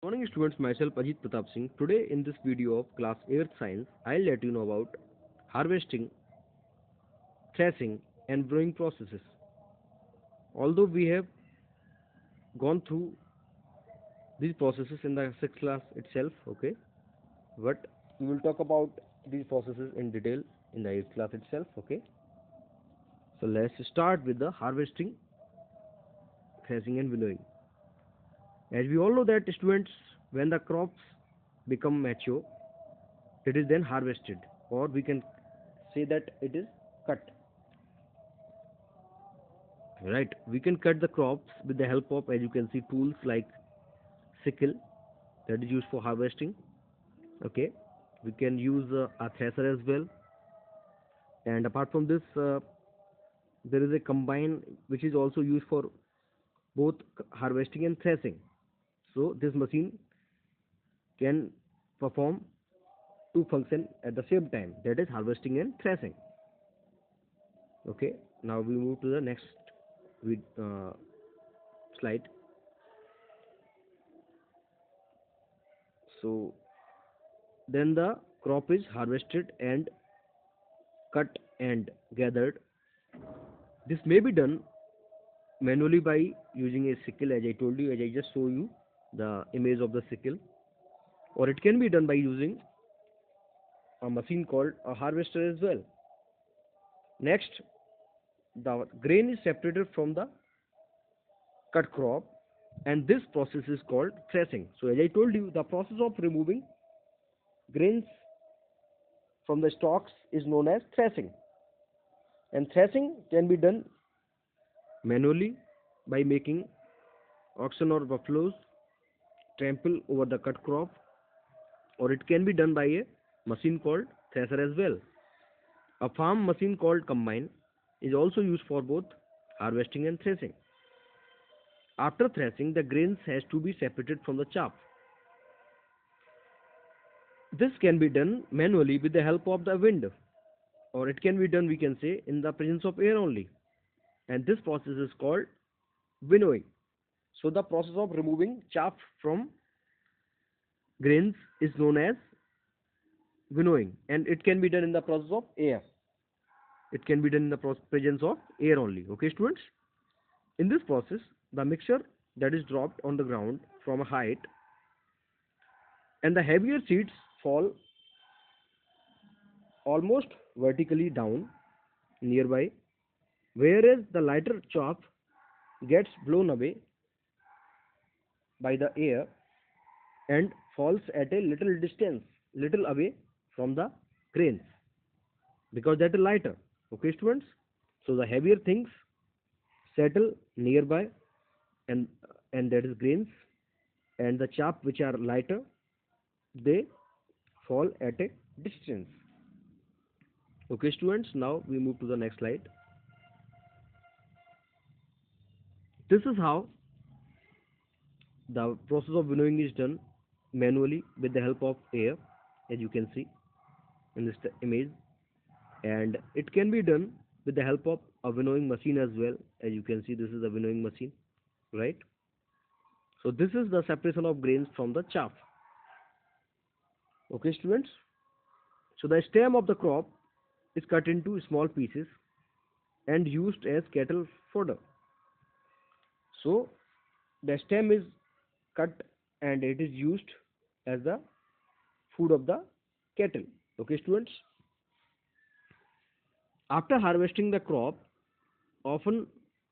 Morning students, myself Ajit Pratap Singh. Today in this video of class 8th science, I'll let you know about harvesting, threshing and brewing processes. Although we have gone through these processes in the 6th class itself, okay, but we will talk about these processes in detail in the 8th class itself, okay. So let's start with the harvesting, threshing and winnowing. As we all know that students, when the crops become mature, it is then harvested, or we can say that it is cut. Right, we can cut the crops with the help of, as you can see, tools like sickle that is used for harvesting. Okay, we can use a thresher as well, and apart from this, there is a combine which is also used for both harvesting and threshing. So this machine can perform two functions at the same time, that is harvesting and threshing. Okay, now we move to the next slide. So then the crop is harvested and cut and gathered. This may be done manually by using a sickle, as I told you, as I just show you the image of the sickle, or it can be done by using a machine called a harvester as well. Next, the grain is separated from the cut crop, and this process is called threshing. So, as I told you, the process of removing grains from the stalks is known as threshing, and threshing can be done manually by making oxen or buffaloes trample over the cut crop, or it can be done by a machine called thresher as well. A farm machine called combine is also used for both harvesting and threshing. After threshing, the grains has to be separated from the chaff. This can be done manually with the help of the wind, or it can be done, we can say, in the presence of air only. And this process is called winnowing. So the process of removing chaff from grains is known as winnowing, and it can be done in the process of air. It can be done in the presence of air only. Okay, students. In this process, the mixture that is dropped on the ground from a height, and the heavier seeds fall almost vertically down nearby, whereas the lighter chaff gets blown away by the air and falls at a little distance, little away from the grains, because that is lighter. Okay, students. So the heavier things settle nearby, and that is grains, and the chaff which are lighter, they fall at a distance. Okay, students. Now we move to the next slide. This is how the process of winnowing is done manually with the help of air, as you can see in this image, and it can be done with the help of a winnowing machine as well. As you can see, this is a winnowing machine, right? So this is the separation of grains from the chaff. Okay, students. So the stem of the crop is cut into small pieces and used as cattle fodder. So the stem is cut and it is used as the food of the cattle. Okay, students. After harvesting the crop, often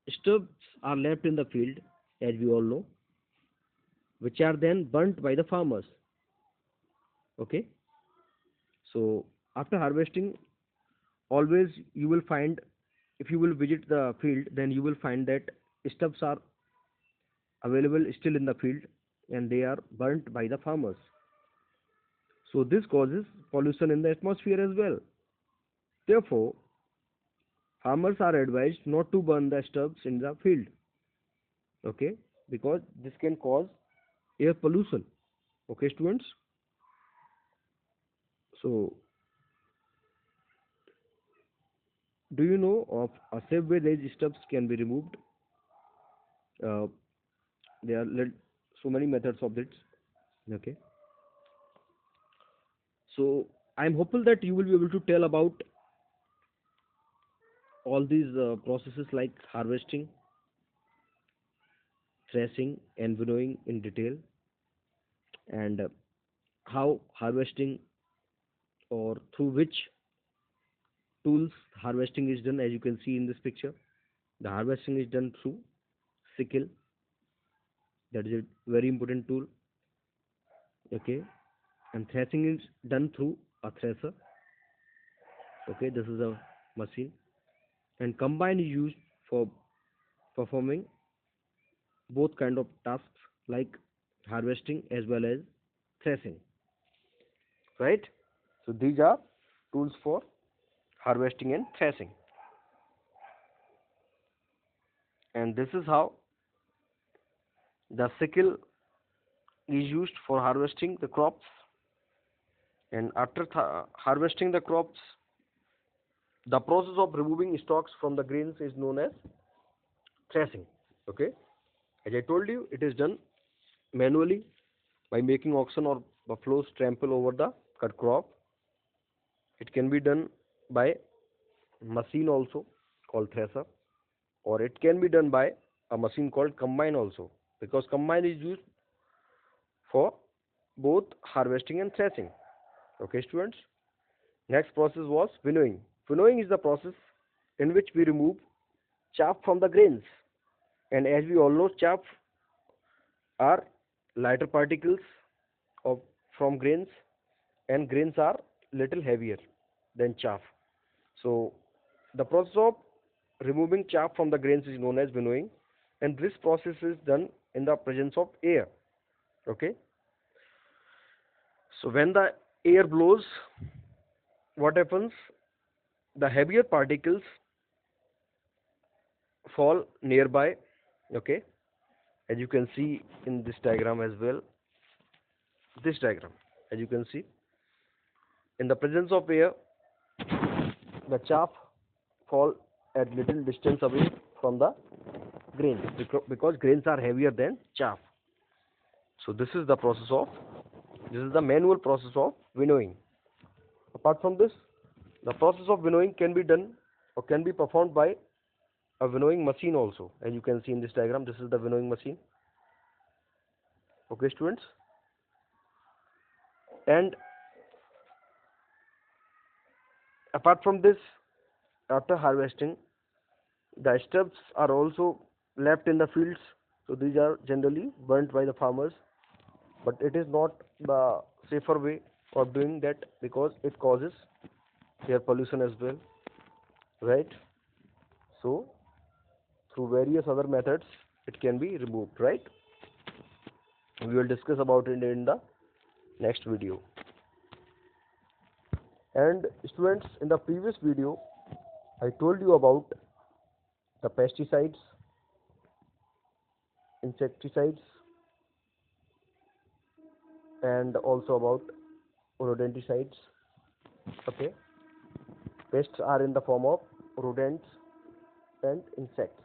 stubs are left in the field, as we all know, which are then burnt by the farmers. Okay. So after harvesting, always you will find, if you will visit the field, then you will find that stubs are available still in the field, and they are burnt by the farmers. So this causes pollution in the atmosphere as well. Therefore, farmers are advised not to burn the stubs in the field. Okay, because this can cause air pollution. Okay, students. So, do you know of a safe way these stubs can be removed? Uh, there are so many methods of it. Okay. So I'm hopeful that you will be able to tell about all these processes like harvesting, threshing, and winnowing in detail, and how harvesting or through which tools harvesting is done. As you can see in this picture, the harvesting is done through sickle. That is a very important tool. Okay, and threshing is done through a thresher. Okay, this is a machine, and combine is used for performing both kind of tasks like harvesting as well as threshing, right? So these are tools for harvesting and threshing, and this is how the sickle is used for harvesting the crops, and after harvesting the crops, the process of removing stalks from the grains is known as threshing. Okay, as I told you, it is done manually by making oxen or buffaloes trample over the cut crop. It can be done by machine also called thresher, or it can be done by a machine called combine also, because combine is used for both harvesting and threshing. Okay, students. Next process was winnowing. Winnowing is the process in which we remove chaff from the grains. And as we all know, chaff are lighter particles of from grains, and grains are little heavier than chaff. So the process of removing chaff from the grains is known as winnowing, and this process is done in the presence of air. Okay. So when the air blows, what happens? The heavier particles fall nearby. Okay, as you can see in this diagram as well. This diagram, as you can see, in the presence of air, the chaff fall at little distance away from the grains, because grains are heavier than chaff. So this is the manual process of winnowing. Apart from this, the process of winnowing can be done or can be performed by a winnowing machine also. As you can see in this diagram, this is the winnowing machine. Okay, students. And apart from this, after harvesting, the stubs are also left in the fields. So these are generally burnt by the farmers, but it is not the safer way of doing that, because it causes air pollution as well, right? So through various other methods, it can be removed, right? We will discuss about it in the next video. And students, in the previous video, I told you about the pesticides, insecticides, and also about rodenticides. Okay, pests are in the form of rodents and insects.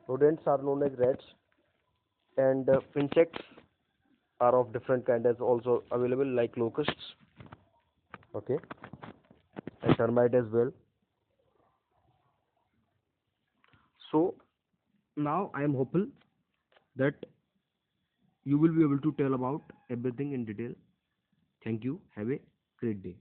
Rodents are known as rats, and insects are of different kinds as also available, like locusts. Okay, and termite as well. So now I am hopeful that you will be able to tell about everything in detail. Thank you. Have a great day.